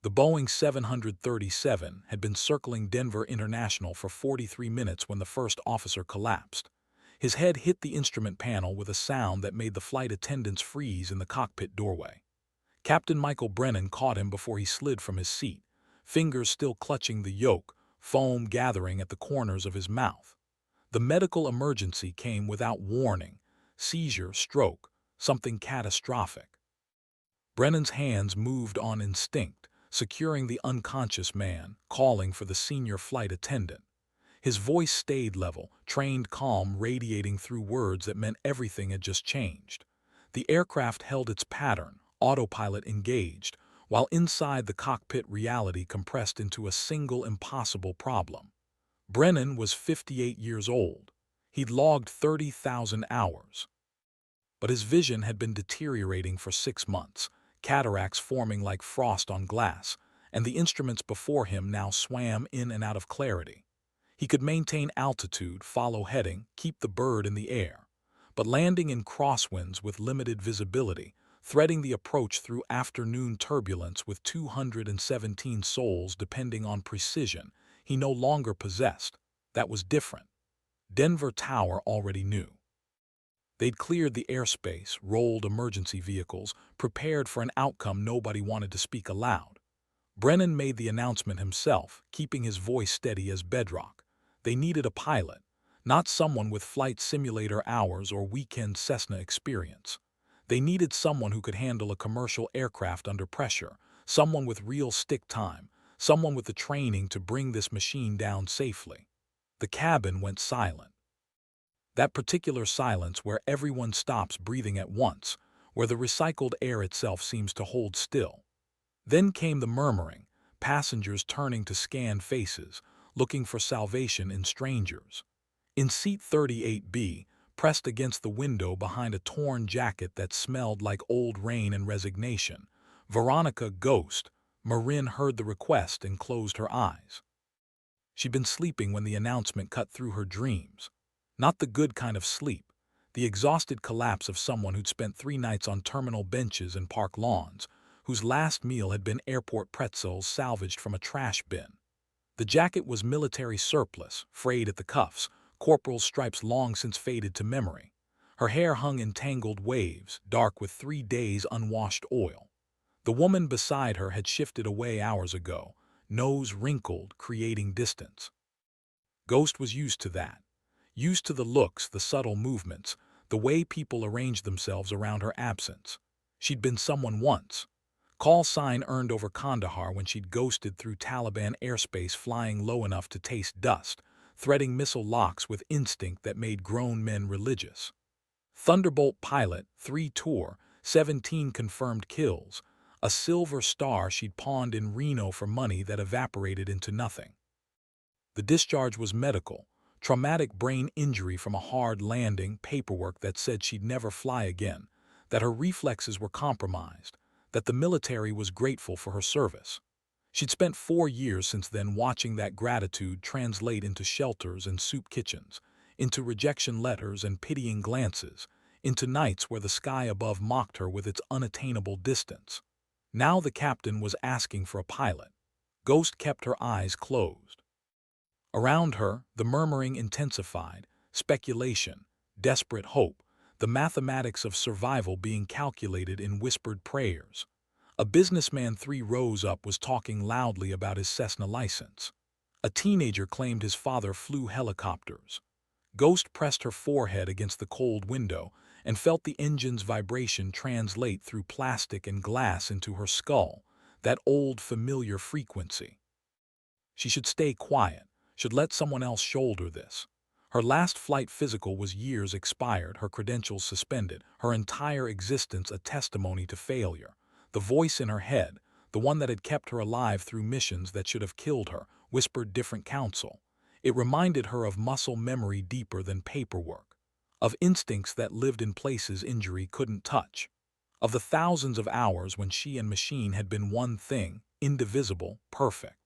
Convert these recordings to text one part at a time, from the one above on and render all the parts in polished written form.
The Boeing 737 had been circling Denver International for 43 minutes when the first officer collapsed. His head hit the instrument panel with a sound that made the flight attendants freeze in the cockpit doorway. Captain Michael Brennan caught him before he slid from his seat, fingers still clutching the yoke, foam gathering at the corners of his mouth. The medical emergency came without warning: seizure, stroke, something catastrophic. Brennan's hands moved on instinct, securing the unconscious man, calling for the senior flight attendant. His voice stayed level, trained calm radiating through words that meant everything had just changed. The aircraft held its pattern, autopilot engaged, while inside the cockpit reality compressed into a single impossible problem. Brennan was 58 years old. He'd logged 30,000 hours. But his vision had been deteriorating for 6 months, cataracts forming like frost on glass, and the instruments before him now swam in and out of clarity. He could maintain altitude, follow heading, keep the bird in the air. But landing in crosswinds with limited visibility, threading the approach through afternoon turbulence with 217 souls depending on precision, he no longer possessed. That was different. Denver Tower already knew. They'd cleared the airspace, rolled emergency vehicles, prepared for an outcome nobody wanted to speak aloud. Brennan made the announcement himself, keeping his voice steady as bedrock. They needed a pilot, not someone with flight simulator hours or weekend Cessna experience. They needed someone who could handle a commercial aircraft under pressure, someone with real stick time, someone with the training to bring this machine down safely. The cabin went silent. That particular silence where everyone stops breathing at once, where the recycled air itself seems to hold still. Then came the murmuring, passengers turning to scan faces, looking for salvation in strangers. In seat 38B, pressed against the window behind a torn jacket that smelled like old rain and resignation, Veronica Ghost, Marin heard the request and closed her eyes. She'd been sleeping when the announcement cut through her dreams. Not the good kind of sleep, the exhausted collapse of someone who'd spent 3 nights on terminal benches and park lawns, whose last meal had been airport pretzels salvaged from a trash bin. The jacket was military surplus, frayed at the cuffs, corporal's stripes long since faded to memory. Her hair hung in tangled waves, dark with 3 days' unwashed oil. The woman beside her had shifted away hours ago, nose wrinkled, creating distance. Ghost was used to that. Used to the looks, the subtle movements, the way people arranged themselves around her absence. She'd been someone once. Call sign earned over Kandahar when she'd ghosted through Taliban airspace flying low enough to taste dust, threading missile locks with instinct that made grown men religious. Thunderbolt pilot, 3 tour, 17 confirmed kills, a silver star she'd pawned in Reno for money that evaporated into nothing. The discharge was medical, traumatic brain injury from a hard landing, paperwork that said she'd never fly again, that her reflexes were compromised, that the military was grateful for her service. She'd spent 4 years since then watching that gratitude translate into shelters and soup kitchens, into rejection letters and pitying glances, into nights where the sky above mocked her with its unattainable distance. Now the captain was asking for a pilot. Ghost kept her eyes closed. Around her, the murmuring intensified, speculation, desperate hope, the mathematics of survival being calculated in whispered prayers. A businessman 3 rows up was talking loudly about his Cessna license. A teenager claimed his father flew helicopters. Ghost pressed her forehead against the cold window and felt the engine's vibration translate through plastic and glass into her skull, that old familiar frequency. She should stay quiet, should let someone else shoulder this. Her last flight physical was years expired, her credentials suspended, her entire existence a testimony to failure. The voice in her head, the one that had kept her alive through missions that should have killed her, whispered different counsel. It reminded her of muscle memory deeper than paperwork, of instincts that lived in places injury couldn't touch, of the thousands of hours when she and machine had been one thing, indivisible, perfect.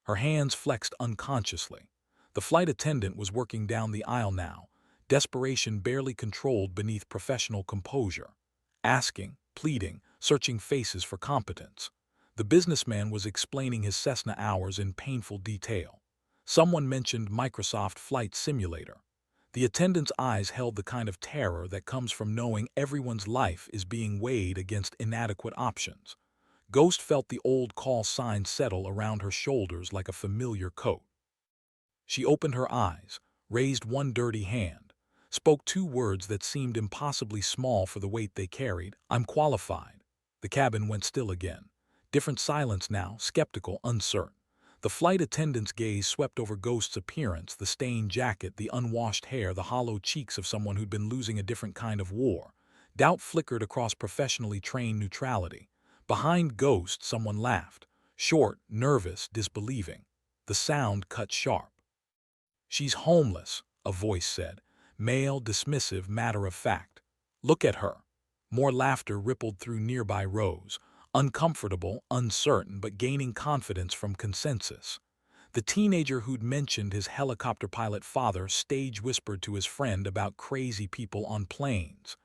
Her hands flexed unconsciously. The flight attendant was working down the aisle now, desperation barely controlled beneath professional composure, asking, pleading, searching faces for competence. The businessman was explaining his Cessna hours in painful detail. Someone mentioned Microsoft Flight Simulator. The attendant's eyes held the kind of terror that comes from knowing everyone's life is being weighed against inadequate options. Ghost felt the old call sign settle around her shoulders like a familiar coat. She opened her eyes, raised one dirty hand, spoke two words that seemed impossibly small for the weight they carried. "I'm qualified." The cabin went still again. Different silence now, skeptical, uncertain. The flight attendant's gaze swept over Ghost's appearance, the stained jacket, the unwashed hair, the hollow cheeks of someone who'd been losing a different kind of war. Doubt flickered across professionally trained neutrality. Behind Ghost, someone laughed. Short, nervous, disbelieving. The sound cut sharp. "She's homeless," a voice said. Male, dismissive, matter-of-fact. "Look at her." More laughter rippled through nearby rows. Uncomfortable, uncertain, but gaining confidence from consensus. The teenager who'd mentioned his helicopter pilot father stage-whispered to his friend about crazy people on planes.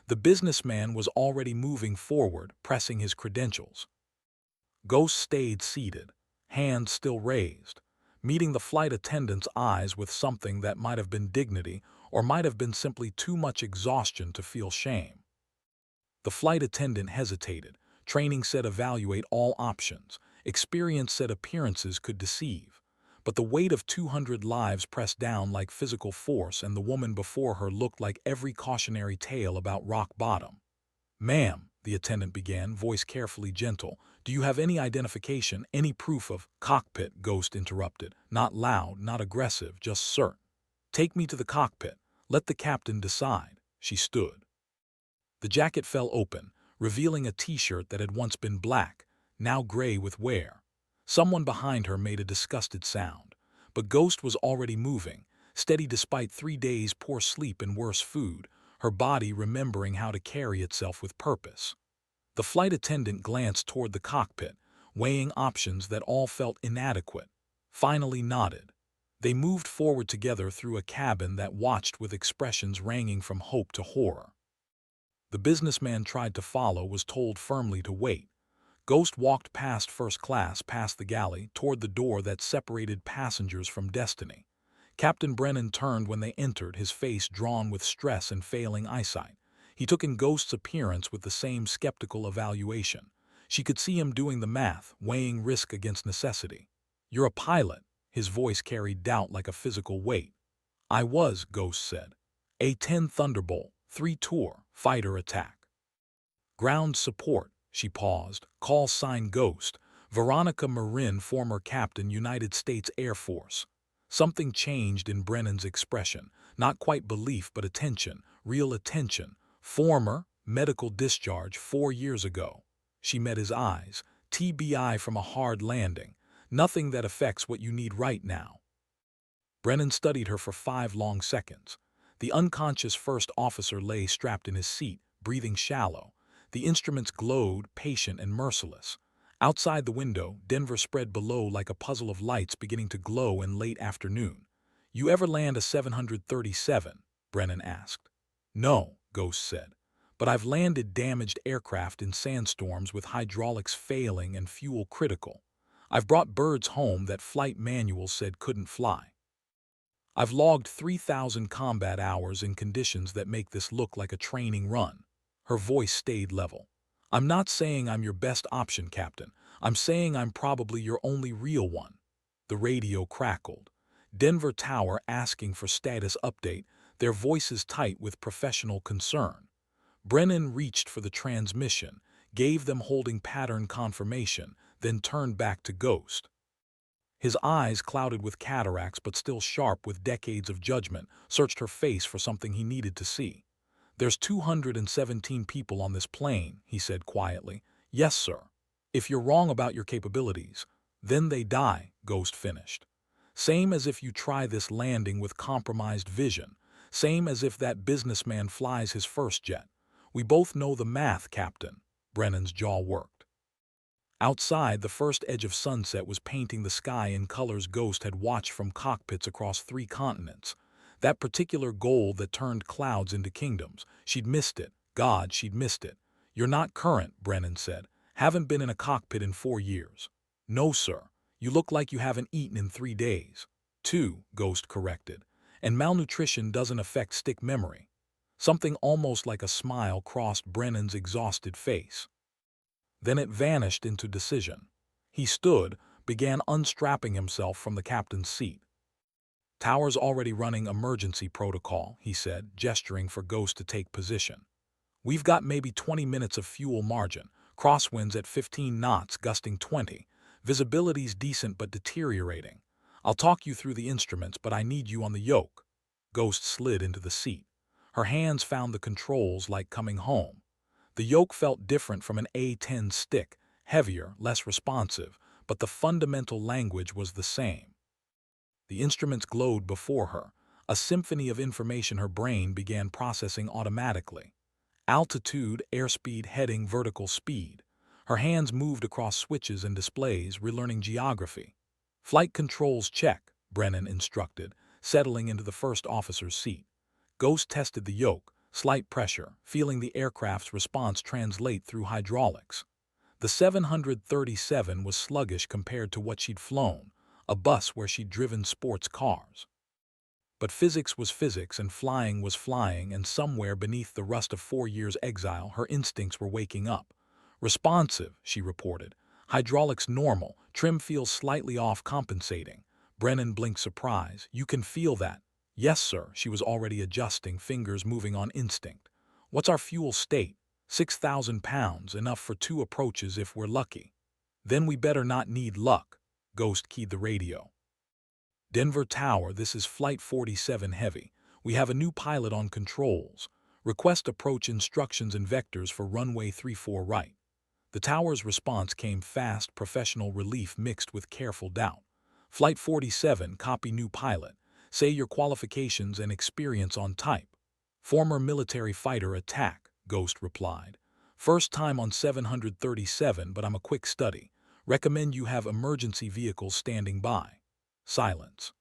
The businessman was already moving forward, pressing his credentials. Ghost stayed seated, hands still raised, meeting the flight attendant's eyes with something that might have been dignity or might have been simply too much exhaustion to feel shame. The flight attendant hesitated. Training said evaluate all options. Experience said appearances could deceive. But the weight of 200 lives pressed down like physical force, and the woman before her looked like every cautionary tale about rock bottom. "Ma'am," the attendant began, voice carefully gentle, "do you have any identification, any proof of—" "Cockpit," Ghost interrupted. Not loud, not aggressive, just certain. "Take me to the cockpit. Let the captain decide." She stood. The jacket fell open, revealing a t-shirt that had once been black, now gray with wear. Someone behind her made a disgusted sound. But Ghost was already moving, steady despite 3 days' poor sleep and worse food, her body remembering how to carry itself with purpose. The flight attendant glanced toward the cockpit, weighing options that all felt inadequate, finally nodded. They moved forward together through a cabin that watched with expressions ranging from hope to horror. The businessman tried to follow, was told firmly to wait. Ghost walked past first class, past the galley, toward the door that separated passengers from destiny. Captain Brennan turned when they entered, his face drawn with stress and failing eyesight. He took in Ghost's appearance with the same skeptical evaluation. She could see him doing the math, weighing risk against necessity. "You're a pilot." His voice carried doubt like a physical weight. "I was," Ghost said. "A-10 Thunderbolt, 3 tour, fighter attack." "Ground support." She paused. "Call sign Ghost. Veronica Marin, former captain, United States Air Force." Something changed in Brennan's expression. Not quite belief, but attention. Real attention. "Former, medical discharge 4 years ago." She met his eyes. "TBI from a hard landing. Nothing that affects what you need right now." Brennan studied her for 5 long seconds. The unconscious first officer lay strapped in his seat, breathing shallow. The instruments glowed, patient and merciless. Outside the window, Denver spread below like a puzzle of lights beginning to glow in late afternoon. "You ever land a 737?" Brennan asked. "No," Ghost said. "But I've landed damaged aircraft in sandstorms with hydraulics failing and fuel critical. I've brought birds home that flight manuals said couldn't fly. I've logged 3,000 combat hours in conditions that make this look like a training run." Her voice stayed level. "I'm not saying I'm your best option, Captain. I'm saying I'm probably your only real one." The radio crackled. Denver Tower asking for status update, their voices tight with professional concern. Brennan reached for the transmission, gave them holding pattern confirmation, then turned back to Ghost. His eyes, clouded with cataracts but still sharp with decades of judgment, searched her face for something he needed to see. "There's 217 people on this plane," he said quietly. "Yes, sir. If you're wrong about your capabilities, then they die," Ghost finished. "Same as if you try this landing with compromised vision. Same as if that businessman flies his first jet. We both know the math, Captain." Brennan's jaw worked. Outside, the first edge of sunset was painting the sky in colors Ghost had watched from cockpits across 3 continents. That particular gold that turned clouds into kingdoms. She'd missed it. God, she'd missed it. "You're not current," Brennan said. Haven't been in a cockpit in 4 years. No, sir. You look like you haven't eaten in 3 days. 2, Ghost corrected. And malnutrition doesn't affect stick memory. Something almost like a smile crossed Brennan's exhausted face. Then it vanished into decision. He stood, began unstrapping himself from the captain's seat. "Tower's already running emergency protocol," he said, gesturing for Ghost to take position. "We've got maybe 20 minutes of fuel margin, crosswinds at 15 knots gusting 20. Visibility's decent but deteriorating. I'll talk you through the instruments, but I need you on the yoke." Ghost slid into the seat. Her hands found the controls like coming home. The yoke felt different from an A-10 stick, heavier, less responsive, but the fundamental language was the same. The instruments glowed before her, a symphony of information her brain began processing automatically. Altitude, airspeed, heading, vertical speed. Her hands moved across switches and displays, relearning geography. "Flight controls check," Brennan instructed, settling into the first officer's seat. Ghost tested the yoke, slight pressure, feeling the aircraft's response translate through hydraulics. The 737 was sluggish compared to what she'd flown, a bus where she'd driven sports cars. But physics was physics and flying was flying, and somewhere beneath the rust of 4 years' exile, her instincts were waking up. "Responsive," she reported. "Hydraulics normal, trim feels slightly off compensating." Brennan blinked surprise. "You can feel that?" "Yes, sir." She was already adjusting, fingers moving on instinct. "What's our fuel state?" 6,000 pounds, enough for 2 approaches if we're lucky." "Then we better not need luck." Ghost keyed the radio. "Denver Tower, this is Flight 47 Heavy. We have a new pilot on controls. Request approach instructions and vectors for runway 34 right." The tower's response came fast, professional relief mixed with careful doubt. "Flight 47, copy new pilot. Say your qualifications and experience on type." "Former military fighter attack," Ghost replied. "First time on 737, but I'm a quick study. Recommend you have emergency vehicles standing by." Silence.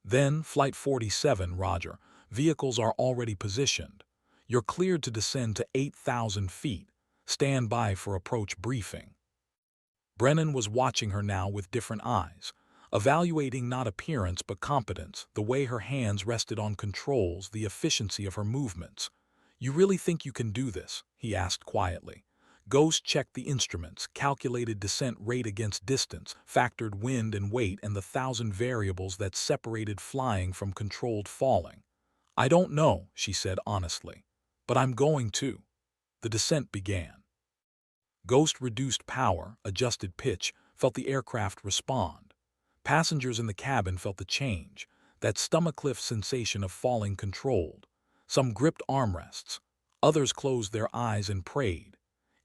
Then, "Flight 47, Roger. Vehicles are already positioned. You're cleared to descend to 8,000 feet. Stand by for approach briefing." Brennan was watching her now with different eyes, evaluating not appearance but competence, the way her hands rested on controls, the efficiency of her movements. "You really think you can do this?" he asked quietly. Ghost checked the instruments, calculated descent rate against distance, factored wind and weight and the 1,000 variables that separated flying from controlled falling. "I don't know," she said honestly, "but I'm going to." The descent began. Ghost reduced power, adjusted pitch, felt the aircraft respond. Passengers in the cabin felt the change, that stomach-lift sensation of falling controlled. Some gripped armrests. Others closed their eyes and prayed.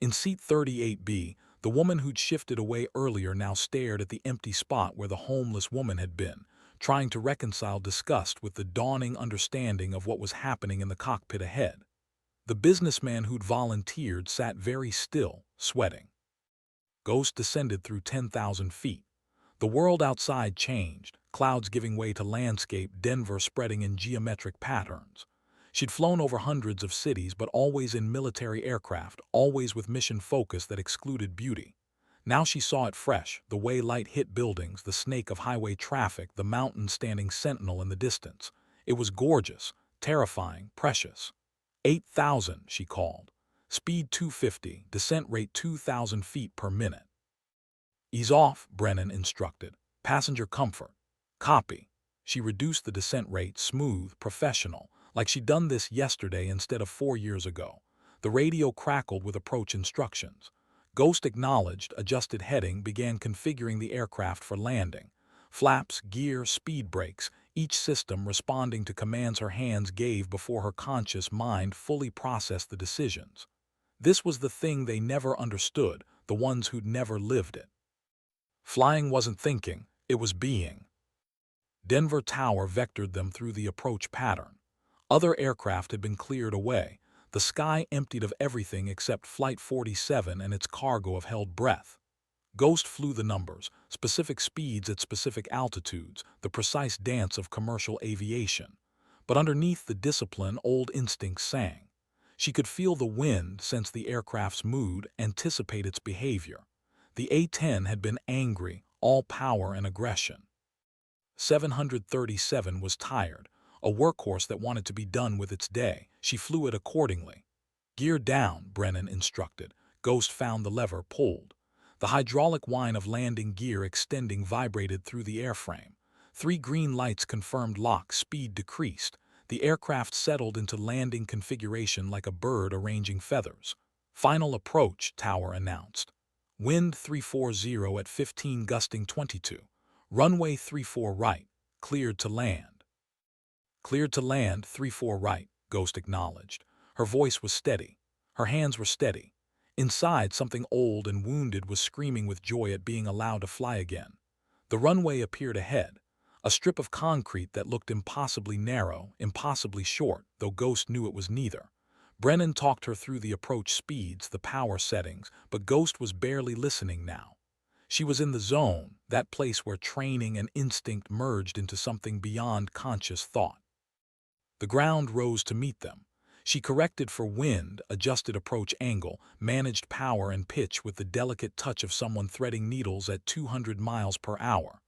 In seat 38B, the woman who'd shifted away earlier now stared at the empty spot where the homeless woman had been, trying to reconcile disgust with the dawning understanding of what was happening in the cockpit ahead. The businessman who'd volunteered sat very still, sweating. Ghost descended through 10,000 feet. The world outside changed, clouds giving way to landscape, Denver spreading in geometric patterns. She'd flown over hundreds of cities, but always in military aircraft, always with mission focus that excluded beauty. Now she saw it fresh, the way light hit buildings, the snake of highway traffic, the mountain standing sentinel in the distance. It was gorgeous, terrifying, precious. 8,000, she called. Speed 250, descent rate 2,000 feet per minute. "Ease off," Brennan instructed. "Passenger comfort." "Copy." She reduced the descent rate, smooth, professional, like she'd done this yesterday instead of 4 years ago. The radio crackled with approach instructions. Ghost acknowledged, adjusted heading, began configuring the aircraft for landing. Flaps, gear, speed brakes, each system responding to commands her hands gave before her conscious mind fully processed the decisions. This was the thing they never understood, the ones who'd never lived it. Flying wasn't thinking, it was being. Denver Tower vectored them through the approach pattern. Other aircraft had been cleared away, the sky emptied of everything except Flight 47 and its cargo of held breath. Ghost flew the numbers, specific speeds at specific altitudes, the precise dance of commercial aviation. But underneath the discipline, old instincts sang. She could feel the wind, sense the aircraft's mood, anticipate its behavior. The A-10 had been angry, all power and aggression. 737 was tired, a workhorse that wanted to be done with its day. She flew it accordingly. "Gear down," Brennan instructed. Ghost found the lever, pulled. The hydraulic whine of landing gear extending vibrated through the airframe. 3 green lights confirmed lock, speed decreased. The aircraft settled into landing configuration like a bird arranging feathers. "Final approach," Tower announced. "Wind 340 at 15 gusting 22. Runway 34 right. Cleared to land." "Cleared to land, 34 right," Ghost acknowledged. Her voice was steady. Her hands were steady. Inside, something old and wounded was screaming with joy at being allowed to fly again. The runway appeared ahead, a strip of concrete that looked impossibly narrow, impossibly short, though Ghost knew it was neither. Brennan talked her through the approach speeds, the power settings, but Ghost was barely listening now. She was in the zone, that place where training and instinct merged into something beyond conscious thought. The ground rose to meet them. She corrected for wind, adjusted approach angle, managed power and pitch with the delicate touch of someone threading needles at 200 miles per hour.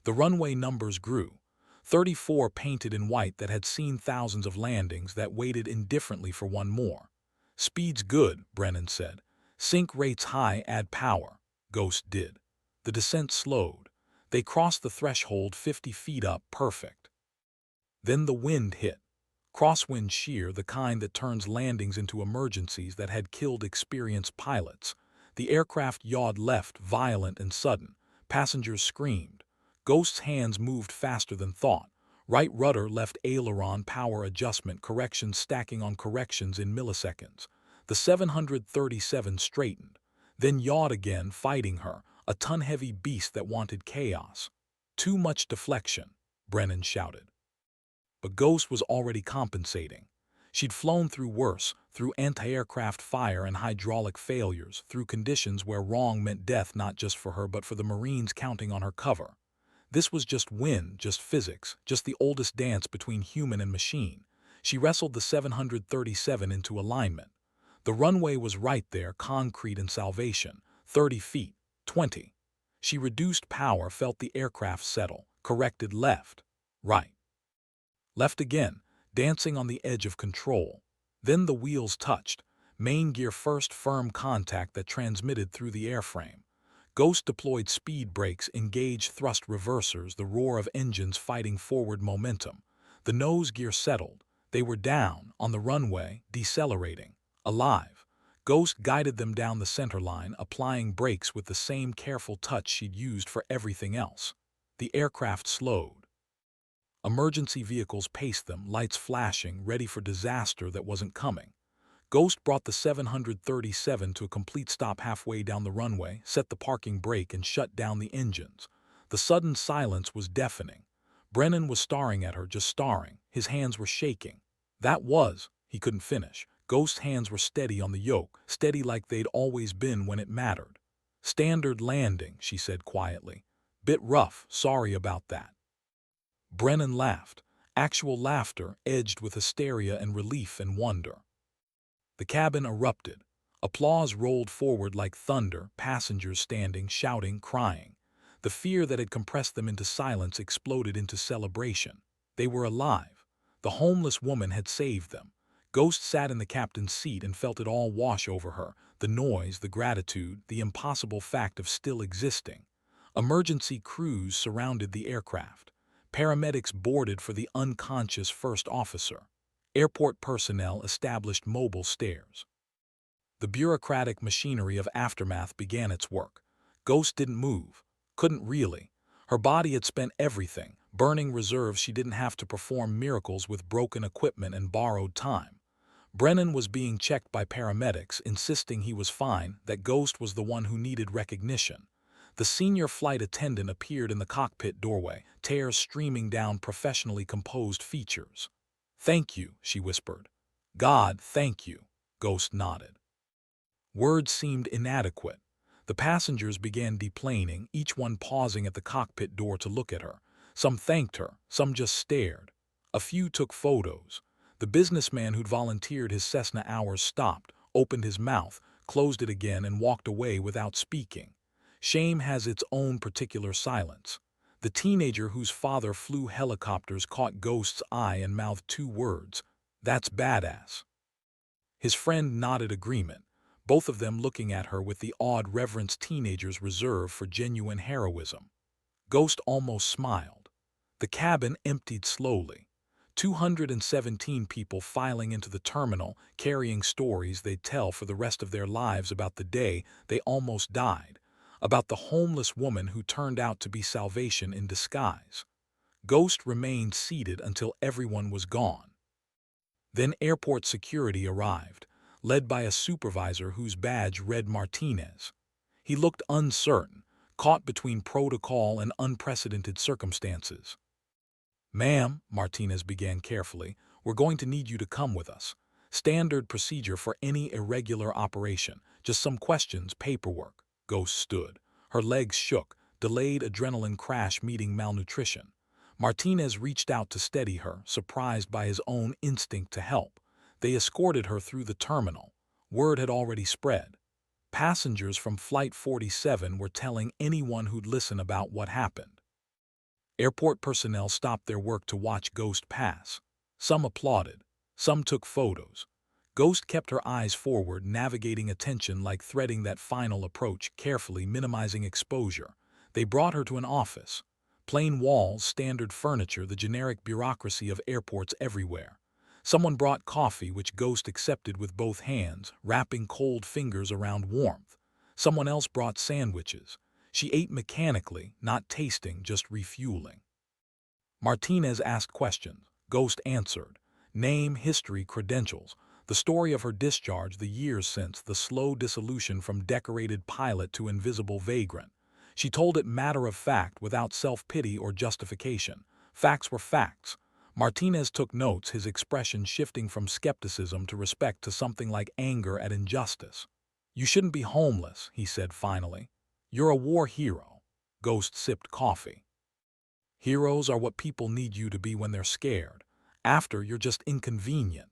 The runway numbers grew. 34 painted in white that had seen thousands of landings that waited indifferently for one more. "Speed's good," Brennan said. "Sync rates high, add power." Ghost did. The descent slowed. They crossed the threshold 50 feet up, perfect. Then the wind hit. Crosswind shear, the kind that turns landings into emergencies that had killed experienced pilots. The aircraft yawed left, violent and sudden. Passengers screamed. Ghost's hands moved faster than thought. Right rudder, left aileron, power adjustment, corrections stacking on corrections in milliseconds. The 737 straightened, then yawed again, fighting her, a ton-heavy beast that wanted chaos. "Too much deflection," Brennan shouted. But Ghost was already compensating. She'd flown through worse, through anti-aircraft fire and hydraulic failures, through conditions where wrong meant death not just for her but for the Marines counting on her cover. This was just wind, just physics, just the oldest dance between human and machine. She wrestled the 737 into alignment. The runway was right there, concrete and salvation, 30 feet, 20. She reduced power, felt the aircraft settle, corrected left, right. Left again, dancing on the edge of control. Then the wheels touched. Main gear first, firm contact that transmitted through the airframe. Ghost deployed speed brakes, engaged thrust reversers, the roar of engines fighting forward momentum. The nose gear settled. They were down, on the runway, decelerating, alive. Ghost guided them down the center line, applying brakes with the same careful touch she'd used for everything else. The aircraft slowed. Emergency vehicles paced them, lights flashing, ready for disaster that wasn't coming. Ghost brought the 737 to a complete stop halfway down the runway, set the parking brake, and shut down the engines. The sudden silence was deafening. Brennan was staring at her, just staring. His hands were shaking. He couldn't finish. Ghost's hands were steady on the yoke, steady like they'd always been when it mattered. "Standard landing," she said quietly. "Bit rough, sorry about that." Brennan laughed. Actual laughter, edged with hysteria and relief and wonder. The cabin erupted. Applause rolled forward like thunder, passengers standing, shouting, crying. The fear that had compressed them into silence exploded into celebration. They were alive. The homeless woman had saved them. Ghost sat in the captain's seat and felt it all wash over her, the noise, the gratitude, the impossible fact of still existing. Emergency crews surrounded the aircraft. Paramedics boarded for the unconscious first officer. Airport personnel established mobile stairs. The bureaucratic machinery of aftermath began its work. Ghost didn't move. Couldn't really. Her body had spent everything, burning reserves. She didn't have to perform miracles with broken equipment and borrowed time. Brennan was being checked by paramedics, insisting he was fine, that Ghost was the one who needed recognition. The senior flight attendant appeared in the cockpit doorway, tears streaming down professionally composed features. "Thank you," she whispered. "God, thank you." Ghost nodded. Words seemed inadequate. The passengers began deplaning, each one pausing at the cockpit door to look at her. Some thanked her, some just stared. A few took photos. The businessman who'd volunteered his Cessna hours stopped, opened his mouth, closed it again, and walked away without speaking. Shame has its own particular silence. The teenager whose father flew helicopters caught Ghost's eye and mouthed two words, "That's badass." His friend nodded agreement, both of them looking at her with the awed reverence teenagers reserve for genuine heroism. Ghost almost smiled. The cabin emptied slowly. 217 people filing into the terminal, carrying stories they'd tell for the rest of their lives about the day they almost died, about the homeless woman who turned out to be salvation in disguise. Ghost remained seated until everyone was gone. Then airport security arrived, led by a supervisor whose badge read Martinez. He looked uncertain, caught between protocol and unprecedented circumstances. "Ma'am," Martinez began carefully, "we're going to need you to come with us. Standard procedure for any irregular operation. Just some questions, paperwork." Ghost stood. Her legs shook, delayed adrenaline crash meeting malnutrition. Martinez reached out to steady her, surprised by his own instinct to help. They escorted her through the terminal. Word had already spread. Passengers from Flight 47 were telling anyone who'd listen about what happened. Airport personnel stopped their work to watch Ghost pass. Some applauded. Some took photos. Ghost kept her eyes forward, navigating attention like threading that final approach, carefully minimizing exposure. They brought her to an office. Plain walls, standard furniture, the generic bureaucracy of airports everywhere. Someone brought coffee, which Ghost accepted with both hands, wrapping cold fingers around warmth. Someone else brought sandwiches. She ate mechanically, not tasting, just refueling. Martinez asked questions. Ghost answered. Name, history, credentials. The story of her discharge, the years since, the slow dissolution from decorated pilot to invisible vagrant. She told it matter of fact, without self-pity or justification. Facts were facts. Martinez took notes, his expression shifting from skepticism to respect to something like anger at injustice. "You shouldn't be homeless," he said finally. "You're a war hero." Ghost sipped coffee. "Heroes are what people need you to be when they're scared. After, you're just inconvenient."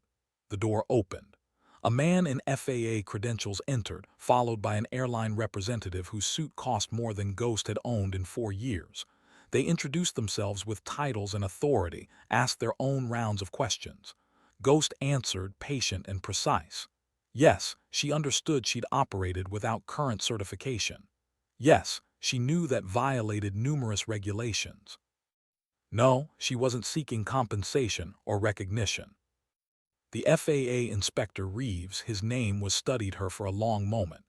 The door opened. A man in FAA credentials entered, followed by an airline representative whose suit cost more than Ghost had owned in 4 years. They introduced themselves with titles and authority, asked their own rounds of questions. Ghost answered, patient and precise. Yes, she understood she'd operated without current certification. Yes, she knew that violated numerous regulations. No, she wasn't seeking compensation or recognition. The FAA Inspector Reeves, his name was studied her for a long moment.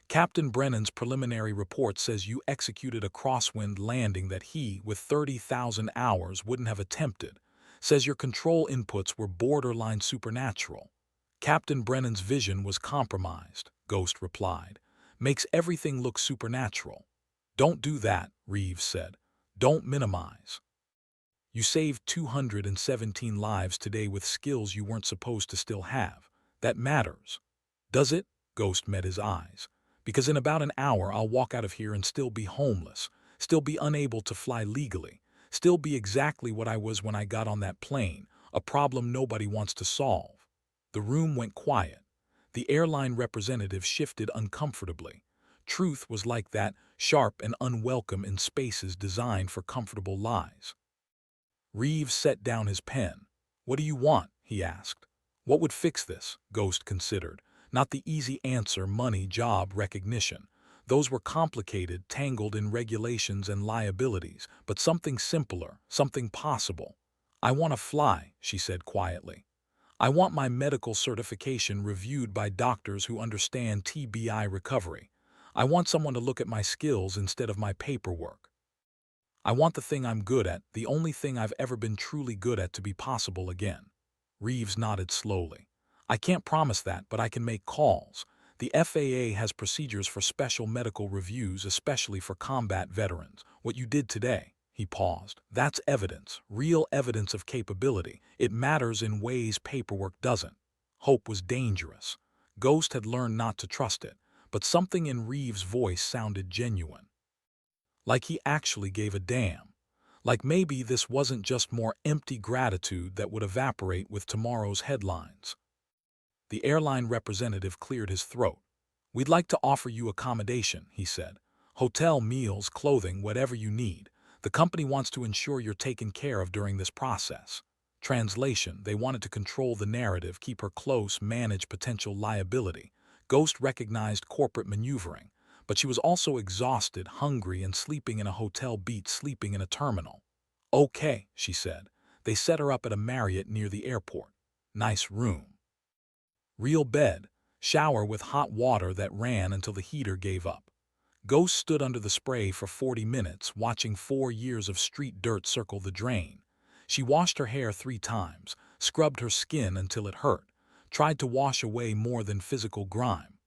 "Captain Brennan's preliminary report says you executed a crosswind landing that he, with 30,000 hours, wouldn't have attempted. Says your control inputs were borderline supernatural." "Captain Brennan's vision was compromised," Ghost replied. "Makes everything look supernatural." "Don't do that," Reeves said. "Don't minimize. You saved 217 lives today with skills you weren't supposed to still have. That matters." "Does it?" Ghost met his eyes. "Because in about an hour I'll walk out of here and still be homeless, still be unable to fly legally, still be exactly what I was when I got on that plane, a problem nobody wants to solve." The room went quiet. The airline representative shifted uncomfortably. Truth was like that, sharp and unwelcome in spaces designed for comfortable lies. Reeves set down his pen. "What do you want?" he asked. "What would fix this?" Ghost considered. Not the easy answer, money, job, recognition. Those were complicated, tangled in regulations and liabilities, but something simpler, something possible. "I want to fly," she said quietly. "I want my medical certification reviewed by doctors who understand TBI recovery. I want someone to look at my skills instead of my paperwork. I want the thing I'm good at, the only thing I've ever been truly good at, to be possible again." Reeves nodded slowly. "I can't promise that, but I can make calls. The FAA has procedures for special medical reviews, especially for combat veterans. What you did today." He paused. "That's evidence, real evidence of capability. It matters in ways paperwork doesn't." Hope was dangerous. Ghost had learned not to trust it, but something in Reeves' voice sounded genuine. Like he actually gave a damn. Like maybe this wasn't just more empty gratitude that would evaporate with tomorrow's headlines. The airline representative cleared his throat. "We'd like to offer you accommodation," he said. "Hotel, meals, clothing, whatever you need. The company wants to ensure you're taken care of during this process." Translation: they wanted to control the narrative, keep her close, manage potential liability. Ghost recognized corporate maneuvering, but she was also exhausted, hungry, and sleeping in a hotel beat sleeping in a terminal. "Okay," she said. They set her up at a Marriott near the airport. Nice room. Real bed, shower with hot water that ran until the heater gave up. Ghost stood under the spray for 40 minutes, watching 4 years of street dirt circle the drain. She washed her hair 3 times, scrubbed her skin until it hurt, tried to wash away more than physical grime.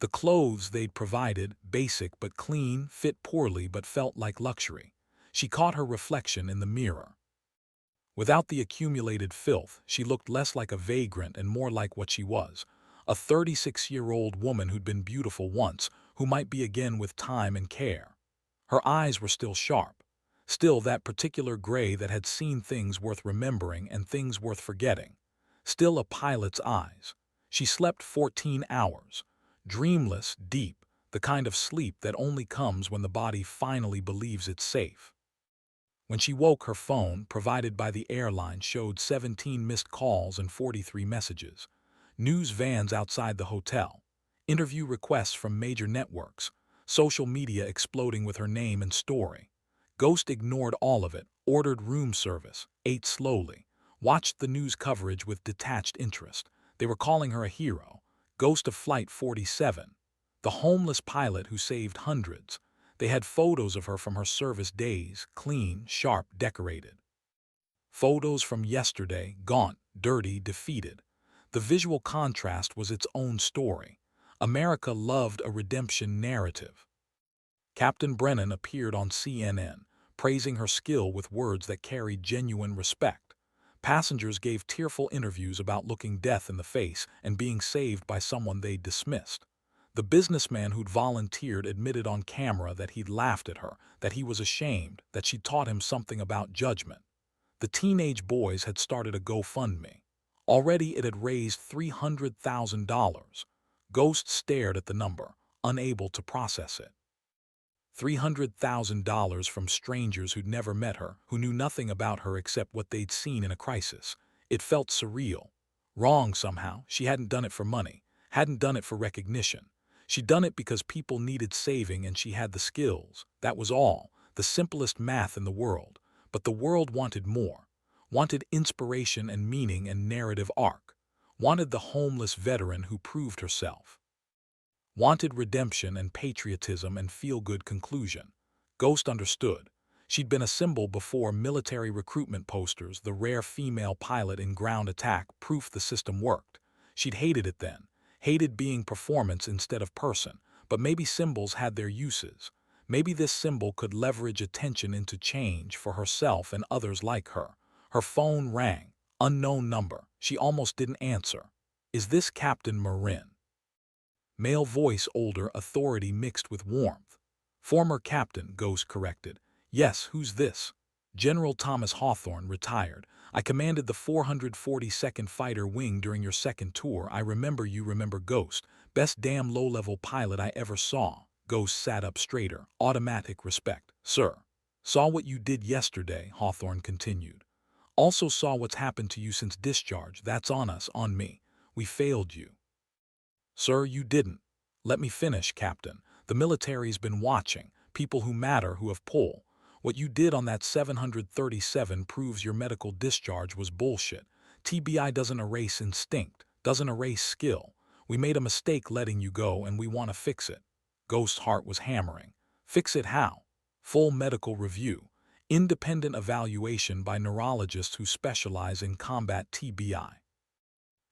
The clothes they'd provided, basic but clean, fit poorly but felt like luxury. She caught her reflection in the mirror. Without the accumulated filth, she looked less like a vagrant and more like what she was, a 36-year-old woman who'd been beautiful once, who might be again with time and care. Her eyes were still sharp, still that particular gray that had seen things worth remembering and things worth forgetting, still a pilot's eyes. She slept 14 hours, dreamless, deep, the kind of sleep that only comes when the body finally believes it's safe. When she woke, her phone, provided by the airline, showed 17 missed calls and 43 messages. News vans outside the hotel. Interview requests from major networks. Social media exploding with her name and story. Ghost ignored all of it, ordered room service, ate slowly, watched the news coverage with detached interest. They were calling her a hero. Ghost of Flight 47. The homeless pilot who saved hundreds. They had photos of her from her service days, clean, sharp, decorated. Photos from yesterday, gaunt, dirty, defeated. The visual contrast was its own story. America loved a redemption narrative. Captain Brennan appeared on CNN, praising her skill with words that carried genuine respect. Passengers gave tearful interviews about looking death in the face and being saved by someone they'd dismissed. The businessman who'd volunteered admitted on camera that he'd laughed at her, that he was ashamed, that she'd taught him something about judgment. The teenage boys had started a GoFundMe. Already it had raised $300,000. Ghost stared at the number, unable to process it. $300,000 from strangers who'd never met her, who knew nothing about her except what they'd seen in a crisis. It felt surreal. Wrong somehow. She hadn't done it for money, hadn't done it for recognition. She'd done it because people needed saving and she had the skills. That was all, the simplest math in the world. But the world wanted more. Wanted inspiration and meaning and narrative arc. Wanted the homeless veteran who proved herself. Wanted redemption and patriotism and feel-good conclusion. Ghost understood. She'd been a symbol before military recruitment posters, the rare female pilot in Ground Attack, proof the system worked. She'd hated it then. Hated being performance instead of person, but maybe symbols had their uses. Maybe this symbol could leverage attention into change for herself and others like her. Her phone rang. Unknown number. She almost didn't answer. "Is this Captain Marin?" Male voice, older, authority mixed with warmth. "Former captain," Ghost corrected. "Yes, who's this?" "General Thomas Hawthorne, retired. I commanded the 442nd Fighter Wing during your second tour. I remember you." "Remember Ghost. Best damn low-level pilot I ever saw." Ghost sat up straighter. Automatic respect. "Sir." "Saw what you did yesterday," Hawthorne continued. "Also saw what's happened to you since discharge. That's on us, on me. We failed you." "Sir, you didn't." "Let me finish, Captain. The military's been watching. People who matter, who have pull. What you did on that 737 proves your medical discharge was bullshit. TBI doesn't erase instinct, doesn't erase skill. We made a mistake letting you go and we want to fix it." Ghost's heart was hammering. "Fix it how?" "Full medical review. Independent evaluation by neurologists who specialize in combat TBI.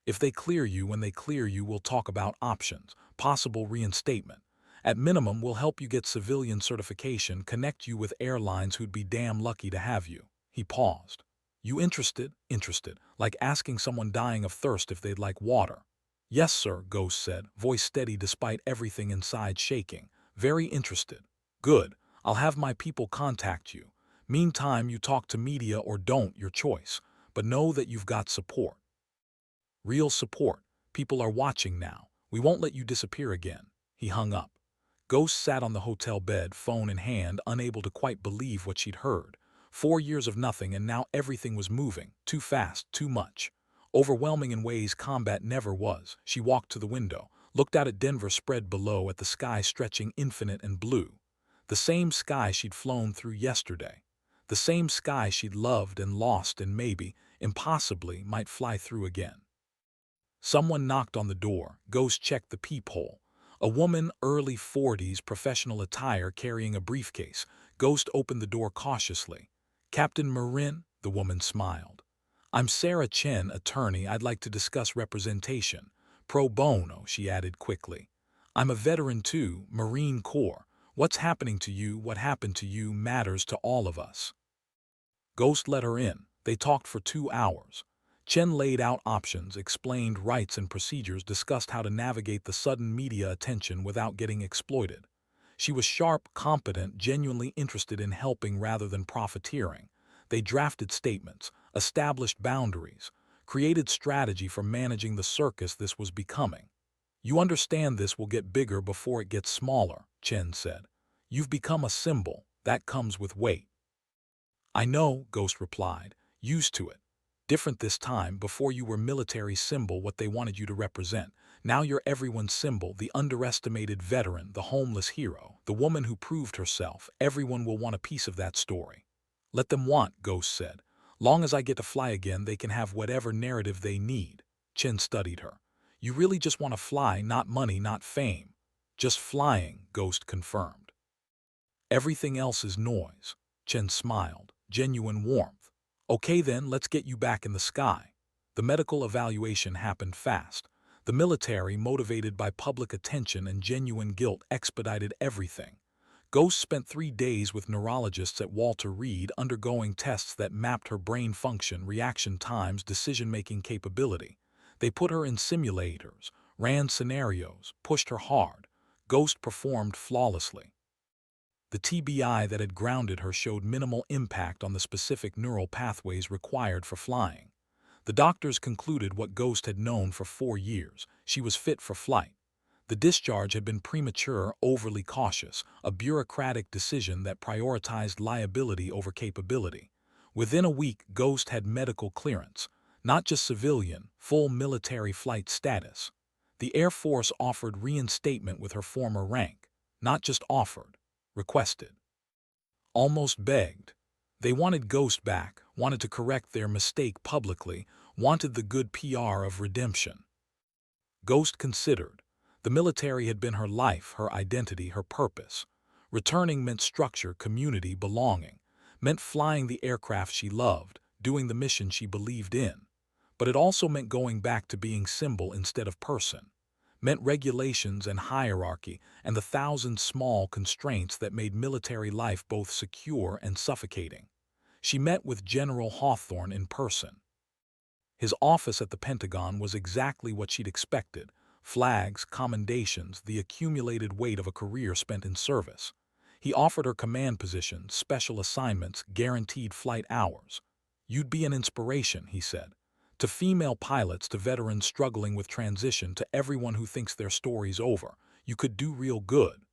If they clear you, when they clear you, we'll talk about options, possible reinstatement. At minimum, we'll help you get civilian certification, connect you with airlines who'd be damn lucky to have you." He paused. "You interested?" "Interested. Like asking someone dying of thirst if they'd like water." "Yes, sir," Ghost said, voice steady despite everything inside shaking. "Very interested." "Good. I'll have my people contact you. Meantime, you talk to media or don't, your choice. But know that you've got support. Real support. People are watching now. We won't let you disappear again." He hung up. Ghost sat on the hotel bed, phone in hand, unable to quite believe what she'd heard. 4 years of nothing, and now everything was moving. Too fast, too much. Overwhelming in ways combat never was. She walked to the window, looked out at Denver spread below, at the sky stretching infinite and blue. The same sky she'd flown through yesterday. The same sky she'd loved and lost and maybe, impossibly, might fly through again. Someone knocked on the door. Ghost checked the peephole. A woman, early 40s, professional attire, carrying a briefcase. Ghost opened the door cautiously. "Captain Marin?" The woman smiled. "I'm Sarah Chen, attorney. I'd like to discuss representation. Pro bono," she added quickly. "I'm a veteran too, Marine Corps. What's happening to you, what happened to you, matters to all of us." Ghost let her in. They talked for 2 hours. Chen laid out options, explained rights and procedures, discussed how to navigate the sudden media attention without getting exploited. She was sharp, competent, genuinely interested in helping rather than profiteering. They drafted statements, established boundaries, created strategy for managing the circus this was becoming. "You understand this will get bigger before it gets smaller," Chen said. "You've become a symbol. That comes with weight." "I know," Ghost replied. "Used to it. Different this time. Before you were military symbol, what they wanted you to represent. Now you're everyone's symbol, the underestimated veteran, the homeless hero, the woman who proved herself. Everyone will want a piece of that story." "Let them want," Ghost said. "Long as I get to fly again, they can have whatever narrative they need." Chen studied her. "You really just want to fly, not money, not fame." "Just flying," Ghost confirmed. "Everything else is noise." Chen smiled, genuine warmth. "Okay then, let's get you back in the sky." The medical evaluation happened fast. The military, motivated by public attention and genuine guilt, expedited everything. Ghost spent 3 days with neurologists at Walter Reed, undergoing tests that mapped her brain function, reaction times, decision-making capability. They put her in simulators, ran scenarios, pushed her hard. Ghost performed flawlessly. The TBI that had grounded her showed minimal impact on the specific neural pathways required for flying. The doctors concluded what Ghost had known for 4 years: she was fit for flight. The discharge had been premature, overly cautious, a bureaucratic decision that prioritized liability over capability. Within a week, Ghost had medical clearance, not just civilian, full military flight status. The Air Force offered reinstatement with her former rank, not just offered, requested. Almost begged. They wanted Ghost back, wanted to correct their mistake publicly, wanted the good PR of redemption. Ghost considered. The military had been her life, her identity, her purpose. Returning meant structure, community, belonging. Meant flying the aircraft she loved, doing the mission she believed in. But it also meant going back to being symbol instead of person. Meant regulations and hierarchy and the thousand small constraints that made military life both secure and suffocating. She met with General Hawthorne in person. His office at the Pentagon was exactly what she'd expected: flags, commendations, the accumulated weight of a career spent in service. He offered her command positions, special assignments, guaranteed flight hours. "You'd be an inspiration," he said. "To female pilots, to veterans struggling with transition, to everyone who thinks their story's over. You could do real good."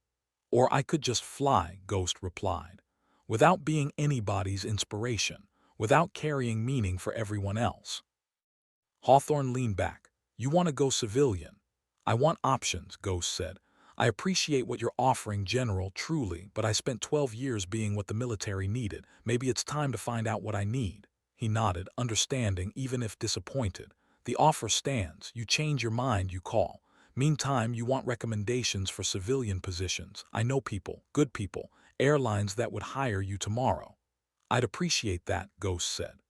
"Or I could just fly," Ghost replied. "Without being anybody's inspiration, without carrying meaning for everyone else." Hawthorne leaned back. "You want to go civilian?" "I want options," Ghost said. "I appreciate what you're offering, General, truly, but I spent 12 years being what the military needed. Maybe it's time to find out what I need." He nodded, understanding, even if disappointed. "The offer stands. You change your mind, you call. Meantime, you want recommendations for civilian positions. I know people, good people, airlines that would hire you tomorrow." "I'd appreciate that," Ghost said.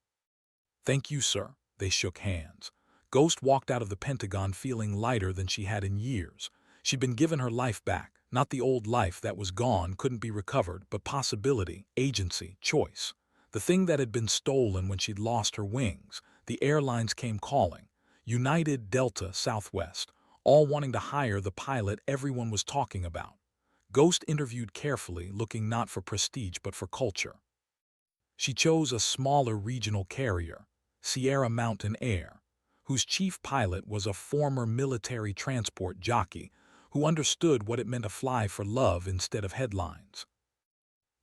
"Thank you, sir." They shook hands. Ghost walked out of the Pentagon feeling lighter than she had in years. She'd been given her life back, not the old life that was gone, couldn't be recovered, but possibility, agency, choice. The thing that had been stolen when she'd lost her wings. The airlines came calling. United, Delta, Southwest, all wanting to hire the pilot everyone was talking about. Ghost interviewed carefully, looking not for prestige but for culture. She chose a smaller regional carrier, Sierra Mountain Air, whose chief pilot was a former military transport jockey who understood what it meant to fly for love instead of headlines.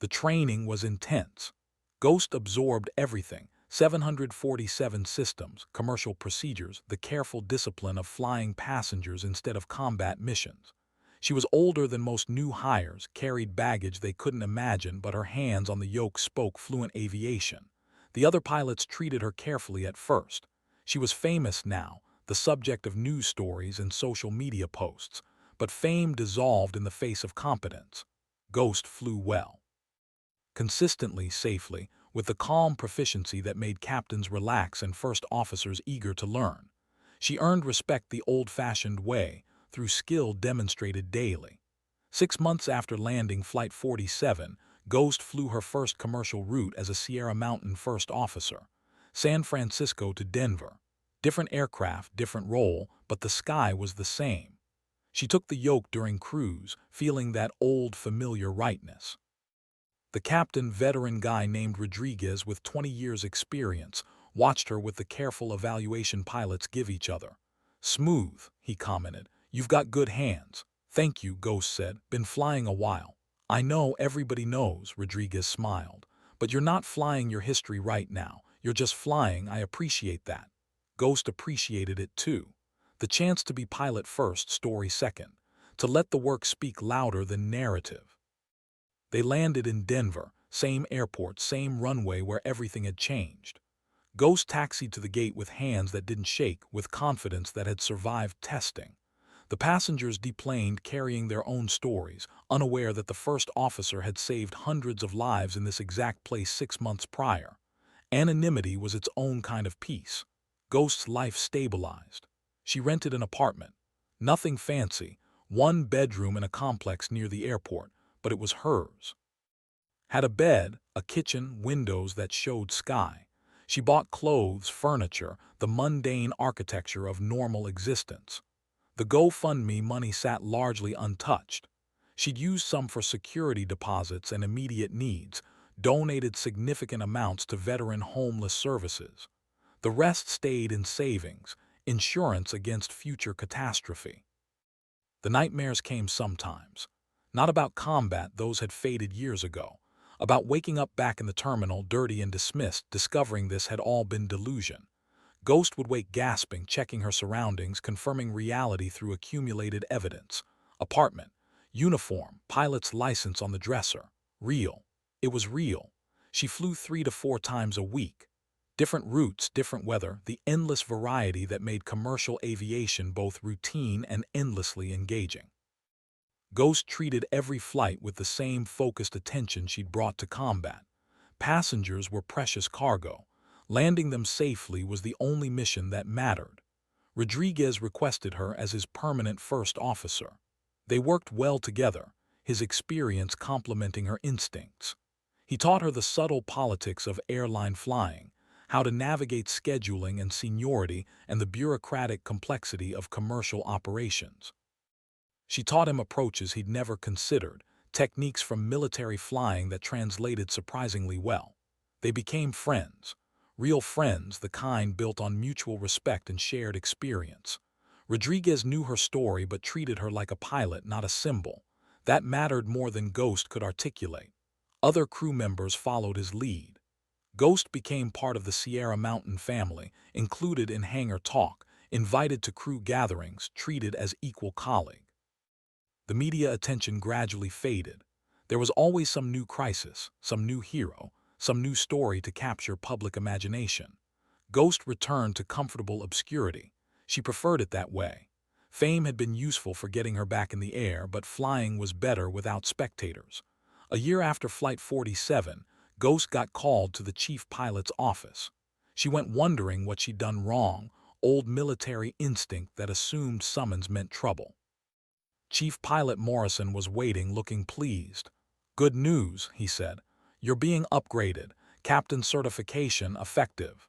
The training was intense. Ghost absorbed everything: 747 systems, commercial procedures, the careful discipline of flying passengers instead of combat missions. She was older than most new hires, carried baggage they couldn't imagine, but her hands on the yoke spoke fluent aviation. The other pilots treated her carefully at first. She was famous now, the subject of news stories and social media posts, but fame dissolved in the face of competence. Ghost flew well, consistently, safely, with the calm proficiency that made captains relax and first officers eager to learn. She earned respect the old-fashioned way, through skill demonstrated daily. 6 months after landing Flight 47, Ghost flew her first commercial route as a Sierra Mountain first officer. San Francisco to Denver. Different aircraft, different role, but the sky was the same. She took the yoke during cruise, feeling that old familiar rightness. The captain, veteran guy named Rodriguez with 20 years experience, watched her with the careful evaluation pilots give each other. "Smooth," he commented. "You've got good hands." "Thank you," Ghost said. "Been flying a while." "I know, everybody knows," Rodriguez smiled. "But you're not flying your history right now. You're just flying. I appreciate that." Ghost appreciated it too. The chance to be pilot first, story second. To let the work speak louder than narrative. They landed in Denver, same airport, same runway where everything had changed. Ghost taxied to the gate with hands that didn't shake, with confidence that had survived testing. The passengers deplaned carrying their own stories, unaware that the first officer had saved hundreds of lives in this exact place 6 months prior. Anonymity was its own kind of peace. Ghost's life stabilized. She rented an apartment. Nothing fancy, one bedroom in a complex near the airport, but it was hers. Had a bed, a kitchen, windows that showed sky. She bought clothes, furniture, the mundane architecture of normal existence. The GoFundMe money sat largely untouched. She'd used some for security deposits and immediate needs, donated significant amounts to veteran homeless services. The rest stayed in savings, insurance against future catastrophe. The nightmares came sometimes. Not about combat, those had faded years ago. About waking up back in the terminal, dirty and dismissed, discovering this had all been delusion. Ghost would wake gasping, checking her surroundings, confirming reality through accumulated evidence. Apartment, uniform, pilot's license on the dresser. Real. It was real. She flew 3 to 4 times a week. Different routes, different weather, the endless variety that made commercial aviation both routine and endlessly engaging. Ghost treated every flight with the same focused attention she'd brought to combat. Passengers were precious cargo. Landing them safely was the only mission that mattered. Rodriguez requested her as his permanent first officer. They worked well together, his experience complementing her instincts. He taught her the subtle politics of airline flying, how to navigate scheduling and seniority, and the bureaucratic complexity of commercial operations. She taught him approaches he'd never considered, techniques from military flying that translated surprisingly well. They became friends. Real friends, the kind built on mutual respect and shared experience. Rodriguez knew her story but treated her like a pilot, not a symbol. That mattered more than Ghost could articulate. Other crew members followed his lead. Ghost became part of the Sierra Mountain family, included in hangar talk, invited to crew gatherings, treated as equal colleague. The media attention gradually faded. There was always some new crisis, some new hero, some new story to capture public imagination. Ghost returned to comfortable obscurity. She preferred it that way. Fame had been useful for getting her back in the air, but flying was better without spectators. A year after Flight 47, Ghost got called to the chief pilot's office. She went wondering what she'd done wrong, old military instinct that assumed summons meant trouble. Chief Pilot Morrison was waiting, looking pleased. "Good news," he said. "You're being upgraded. Captain certification effective."